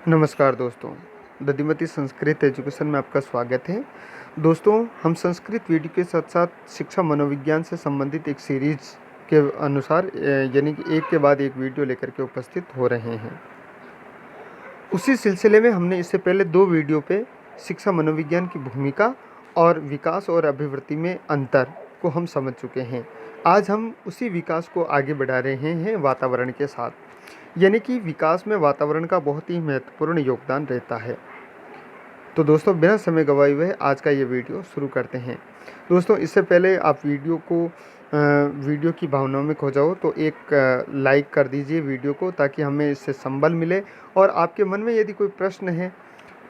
नमस्कार दोस्तों, दधिमती संस्कृत एजुकेशन में आपका स्वागत है। दोस्तों, हम संस्कृत वीडियो के साथ साथ शिक्षा मनोविज्ञान से संबंधित एक सीरीज के अनुसार यानी कि एक के बाद एक वीडियो लेकर के उपस्थित हो रहे हैं। उसी सिलसिले में हमने इससे पहले 2 वीडियो पे शिक्षा मनोविज्ञान की भूमिका और विकास और अभिवृत्ति में अंतर को हम समझ चुके हैं। आज हम उसी विकास को आगे बढ़ा रहे हैं वातावरण के साथ, यानी कि विकास में वातावरण का बहुत ही महत्वपूर्ण योगदान रहता है। तो दोस्तों, बिना समय गवाए हुए आज का ये वीडियो शुरू करते हैं। दोस्तों, इससे पहले आप वीडियो की भावनाओं में खो जाओ तो एक लाइक कर दीजिए वीडियो को, ताकि हमें इससे संबल मिले। और आपके मन में यदि कोई प्रश्न है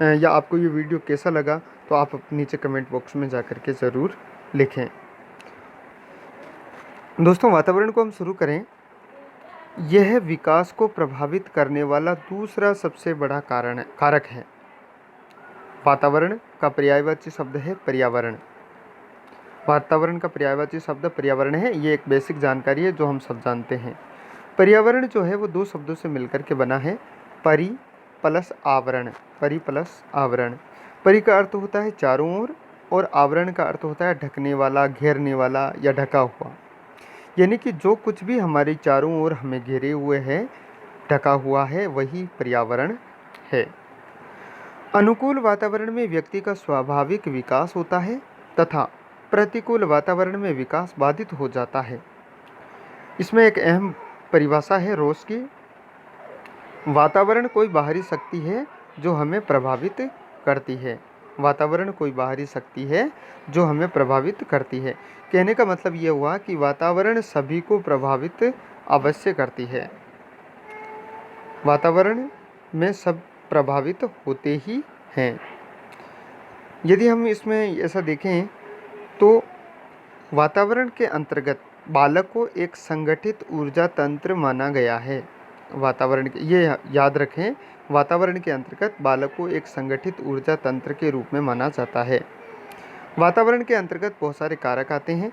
या आपको ये वीडियो कैसा लगा, तो आप नीचे कमेंट बॉक्स में जा कर के ज़रूर लिखें। दोस्तों, वातावरण को हम शुरू करें। यह विकास को प्रभावित करने वाला दूसरा सबसे बड़ा कारक है। वातावरण का पर्यायवाची शब्द है पर्यावरण। वातावरण का पर्यायवाची शब्द पर्यावरण है। ये एक बेसिक जानकारी है जो हम सब जानते हैं। पर्यावरण जो है वो 2 शब्दों से मिलकर के बना है, परि प्लस आवरण। परि प्लस आवरण। परि का अर्थ होता है चारों ओर, और आवरण का अर्थ होता है ढकने वाला, घेरने वाला या ढका हुआ। यानी कि जो कुछ भी हमारे चारों ओर हमें घेरे हुए है, ढका हुआ है, वही पर्यावरण है। अनुकूल वातावरण में व्यक्ति का स्वाभाविक विकास होता है तथा प्रतिकूल वातावरण में विकास बाधित हो जाता है। इसमें एक अहम परिभाषा है रोस की। वातावरण कोई बाहरी शक्ति है जो हमें प्रभावित करती है। वातावरण कोई बाहरी शक्ति है जो हमें प्रभावित करती है। कहने का मतलब ये हुआ कि वातावरण सभी को प्रभावित अवश्य करती है। वातावरण में सब प्रभावित होते ही हैं। यदि हम इसमें ऐसा देखें तो वातावरण के अंतर्गत बालक को एक संगठित ऊर्जा तंत्र माना गया है। वातावरण के, ये याद रखें, वातावरण के अंतर्गत बालक को एक संगठित ऊर्जा तंत्र के रूप में माना जाता है। वातावरण के अंतर्गत बहुत सारे कारक आते हैं।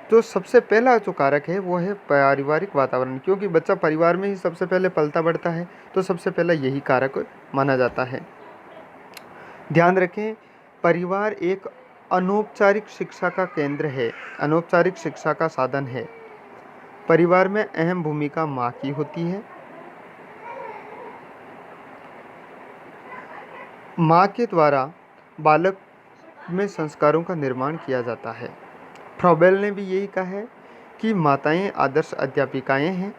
तो सबसे पहला जो कारक है वो है पारिवारिक वातावरण, क्योंकि बच्चा परिवार में ही सबसे पहले पलता बढ़ता है, तो सबसे पहला यही कारक माना जाता है। ध्यान रखें, परिवार एक अनौपचारिक शिक्षा का केंद्र है, अनौपचारिक शिक्षा का साधन है। परिवार में अहम भूमिका माँ की होती है। माँ के द्वारा बालक में संस्कारों का निर्माण किया जाता है। फ्रॉबेल ने भी यही कहा है कि माताएं आदर्श अध्यापिकाएं हैं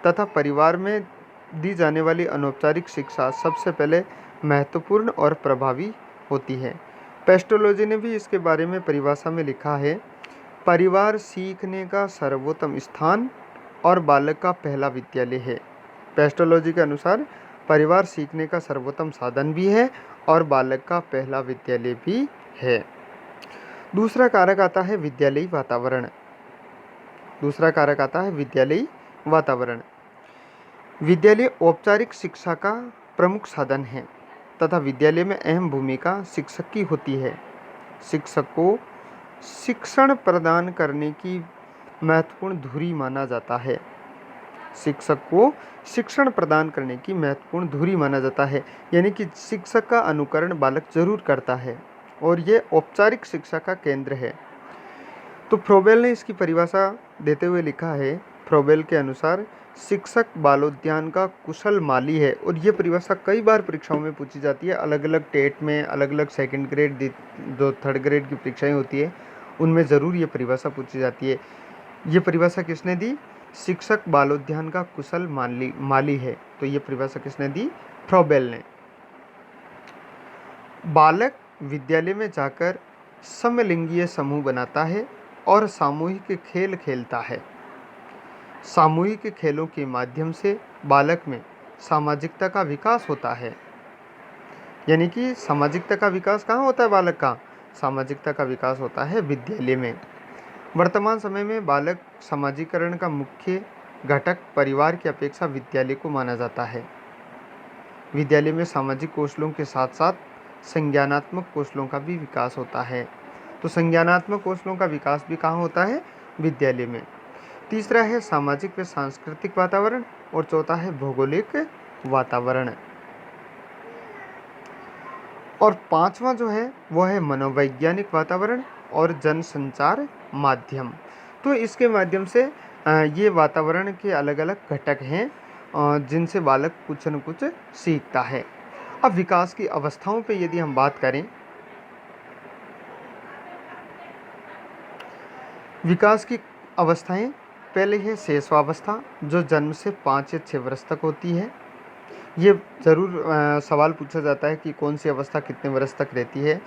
तथा परिवार में दी जाने वाली अनौपचारिक शिक्षा सबसे पहले महत्वपूर्ण और प्रभावी होती है। पेस्टोलॉजी ने भी इसके बारे में परिभाषा में लिखा है, परिवार सीखने का सर्वोत्तम स्थान और बालक का पहला विद्यालय है। पेस्टोलॉजी के अनुसार परिवार सीखने का सर्वोत्तम साधन भी है और बालक का पहला विद्यालय भी है। दूसरा कारक आता है विद्यालयी वातावरण। दूसरा कारक आता है विद्यालयी वातावरण। विद्यालय औपचारिक शिक्षा का प्रमुख साधन है तथा विद्यालय में अहम भूमिका शिक्षक की होती है। शिक्षक को शिक्षण प्रदान करने की महत्वपूर्ण धुरी माना जाता है। शिक्षक को शिक्षण प्रदान करने की महत्वपूर्ण धुरी माना जाता है, यानी कि शिक्षक का अनुकरण बालक जरूर करता है और ये औपचारिक शिक्षा का केंद्र है। तो फ्रोबेल ने इसकी परिभाषा देते हुए लिखा है, फ्रोबेल के अनुसार शिक्षक बालोद्यान का कुशल माली है। और ये परिभाषा कई बार परीक्षाओं में पूछी जाती है, अलग अलग टेट में, अलग अलग सेकंड ग्रेड, जो थर्ड ग्रेड की परीक्षाएं होती है उनमें ज़रूर ये परिभाषा पूछी जाती है। ये परिभाषा किसने दी? शिक्षक बालोद्यान का कुशल माली है। तो ये परिभाषा किसने दी? फ्रोबेल ने। बालक विद्यालय में जाकर समलिंगीय समूह बनाता है और सामूहिक खेल खेलता है। सामूहिक खेलों के माध्यम से बालक में सामाजिकता का विकास होता है। यानी कि सामाजिकता का विकास कहाँ होता है बालक का? सामाजिकता का विकास होता है विद्यालय में। वर्तमान समय में बालक समाजीकरण का मुख्य घटक परिवार की अपेक्षा विद्यालय को माना जाता है। विद्यालय में सामाजिक कौशलों के साथ साथ संज्ञानात्मक कौशलों का भी विकास होता है। तो संज्ञानात्मक कौशलों का विकास भी कहाँ होता है? विद्यालय में। तीसरा है सामाजिक व सांस्कृतिक वातावरण और चौथा है भौगोलिक वातावरण। और पांचवा जो है वो है मनोवैज्ञानिक वातावरण और जनसंचार माध्यम। तो इसके माध्यम से ये वातावरण के अलग अलग घटक हैं जिनसे बालक कुछ न कुछ सीखता है। अब विकास की अवस्थाओं पे यदि हम बात करें, विकास की अवस्थाएं, पहले है शेषवावस्था जो जन्म से 5 या 6 वर्ष तक होती है। ये ज़रूर सवाल पूछा जाता है कि कौन सी अवस्था कितने वर्ष तक रहती है।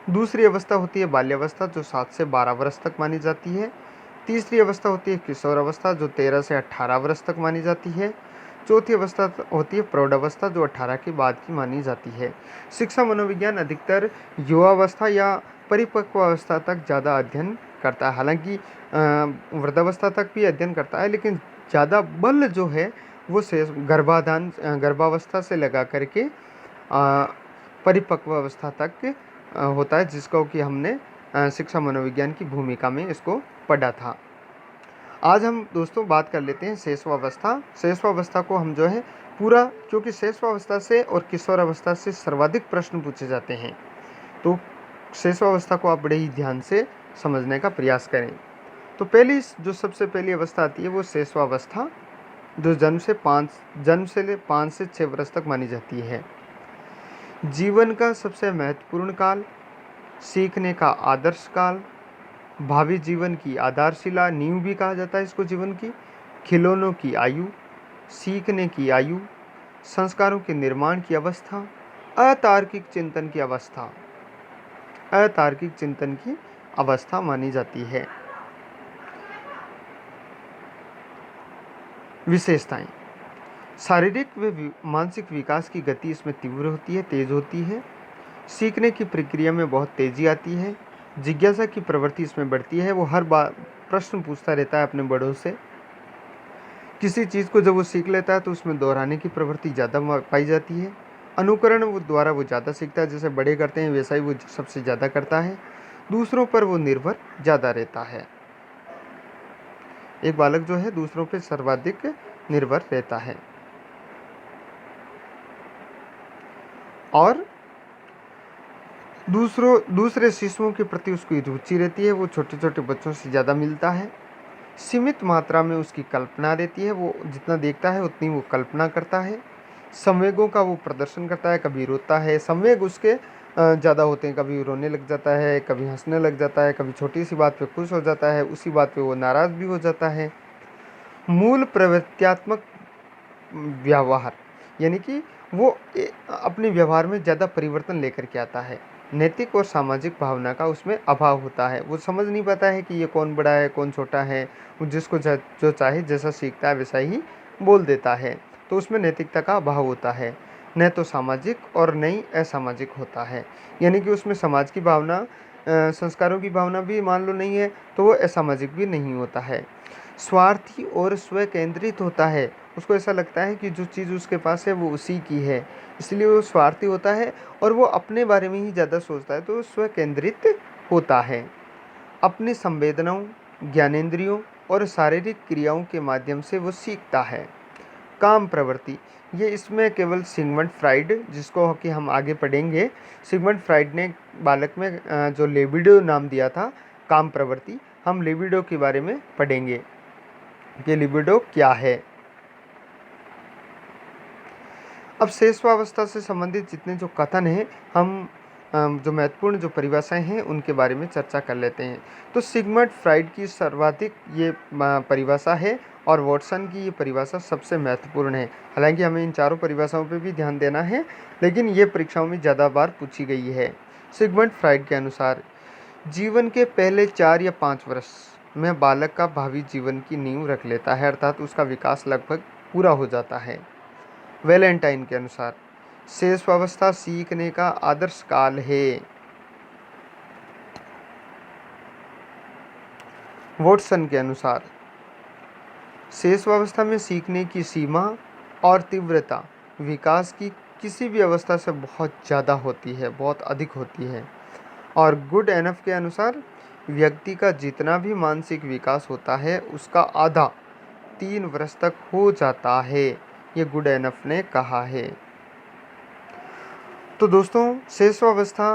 दूसरी अवस्था होती है बाल्यावस्था जो 7 से 12 वर्ष तक मानी जाती है। तीसरी अवस्था होती है किशोर अवस्था जो 13 से 18 वर्ष तक मानी जाती है। चौथी अवस्था होती है प्रौढ़ावस्था जो 18 के बाद की मानी जाती है। शिक्षा मनोविज्ञान अधिकतर युवावस्था या परिपक्व अवस्था तक ज़्यादा अध्ययन करता है। हालांकि वृद्धावस्था तक भी अध्ययन करता है, लेकिन ज़्यादा बल जो है वो शेष गर्भावस्था से लगा करके परिपक्व अवस्था तक होता है, जिसको कि हमने शिक्षा मनोविज्ञान की भूमिका में इसको पढ़ा था। आज हम दोस्तों बात कर लेते हैं शेषवावस्था। शेषवावस्था को हम जो है पूरा, क्योंकि शेषवावस्था से और किशोरावस्था से सर्वाधिक प्रश्न पूछे जाते हैं, तो शेषवावस्था को आप बड़े ही ध्यान से समझने का प्रयास करें। तो जो सबसे पहली अवस्था आती है वो शेषवावस्था जो जन्म से 5 से 6 वर्ष तक मानी जाती है। जीवन का सबसे महत्वपूर्ण काल, सीखने का आदर्श काल, भावी जीवन की आधारशिला, नींव भी कहा जाता है इसको जीवन की, खिलौनों की आयु, सीखने की आयु, संस्कारों के निर्माण की अवस्था, अतार्किक चिंतन की अवस्था मानी जाती है। विशेषताएं, शारीरिक व मानसिक विकास की गति इसमें तीव्र होती है, तेज होती है। सीखने की प्रक्रिया में बहुत तेजी आती है। जिज्ञासा की प्रवृत्ति इसमें बढ़ती है। वो हर बार प्रश्न पूछता रहता है अपने बड़ों से। किसी चीज़ को जब वो सीख लेता है तो उसमें दोहराने की प्रवृत्ति ज़्यादा पाई जाती है। अनुकरण वो द्वारा वो ज़्यादा सीखता है, जैसे बड़े करते हैं वैसा ही वो सबसे ज़्यादा करता है। दूसरों पर वो निर्भर ज़्यादा रहता है। एक बालक जो है दूसरों पर सर्वाधिक निर्भर रहता है और दूसरे शिशुओं के प्रति उसकी रुचि रहती है। वो छोटे छोटे बच्चों से ज़्यादा मिलता है। सीमित मात्रा में उसकी कल्पना रहती है। वो जितना देखता है उतनी वो कल्पना करता है। संवेगों का वो प्रदर्शन करता है, कभी रोता है। संवेग उसके ज़्यादा होते हैं, कभी रोने लग जाता है, कभी हंसने लग जाता है, कभी छोटी सी बात पे खुश हो जाता है, उसी बात पे वो नाराज़ भी हो जाता है। मूल प्रवृत्त्यात्मक व्यवहार, यानी कि वो अपने व्यवहार में ज़्यादा परिवर्तन लेकर के आता है। नैतिक और सामाजिक भावना का उसमें अभाव होता है। वो समझ नहीं पाता है कि ये कौन बड़ा है कौन छोटा है। वो जिसको जो चाहे जैसा सीखता है वैसा ही बोल देता है, तो उसमें नैतिकता का अभाव होता है। न तो सामाजिक और न ही असामाजिक होता है, यानी कि उसमें समाज की भावना, संस्कारों की भावना भी मान लो नहीं है, तो वो असामाजिक भी नहीं होता है। स्वार्थी और स्व केंद्रित होता है। उसको ऐसा लगता है कि जो चीज़ उसके पास है वो उसी की है, इसलिए वो स्वार्थी होता है और वो अपने बारे में ही ज़्यादा सोचता है, तो वो स्व केंद्रित होता है। अपनी संवेदनाओं, ज्ञानेंद्रियों और शारीरिक क्रियाओं के माध्यम से वो सीखता है। काम प्रवृत्ति, ये इसमें केवल सिगमंड फ्राइड, जिसको कि हम आगे पढ़ेंगे, सिगमंड फ्राइड ने बालक में जो लिबिडो नाम दिया था, काम प्रवृत्ति, हम लिबिडो के बारे में पढ़ेंगे कि लिबिडो क्या है। अब शेषवावस्था से संबंधित जितने जो कथन हैं, हम जो महत्वपूर्ण जो परिभाषाएं हैं उनके बारे में चर्चा कर लेते हैं। तो सिगमंड फ्राइड की सर्वाधिक ये परिभाषा है और वॉटसन की ये परिभाषा सबसे महत्वपूर्ण है। हालांकि हमें इन चारों परिभाषाओं पे भी ध्यान देना है, लेकिन ये परीक्षाओं में ज़्यादा बार पूछी गई है। सिगमंड फ्राइड के अनुसार जीवन के पहले 4 या 5 वर्ष में बालक का भावी जीवन की नींव रख लेता है, अर्थात उसका विकास लगभग पूरा हो जाता है। वैलेंटाइन के अनुसार शेषवावस्था सीखने का आदर्श काल है। वॉटसन के अनुसार शेषवावस्था में सीखने की सीमा और तीव्रता विकास की किसी भी अवस्था से बहुत ज़्यादा होती है, बहुत अधिक होती है। और गुड एनफ के अनुसार व्यक्ति का जितना भी मानसिक विकास होता है उसका आधा 3 वर्ष तक हो जाता है। ये गुड एनफ ने कहा है। तो दोस्तों, शिशुअवस्था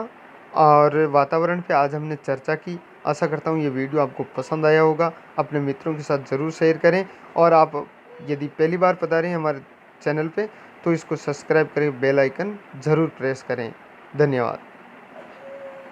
और वातावरण पे आज हमने चर्चा की। आशा करता हूँ ये वीडियो आपको पसंद आया होगा। अपने मित्रों के साथ ज़रूर शेयर करें और आप यदि पहली बार पधारे हैं हमारे चैनल पे तो इसको सब्सक्राइब करें, बेल आइकन ज़रूर प्रेस करें। धन्यवाद।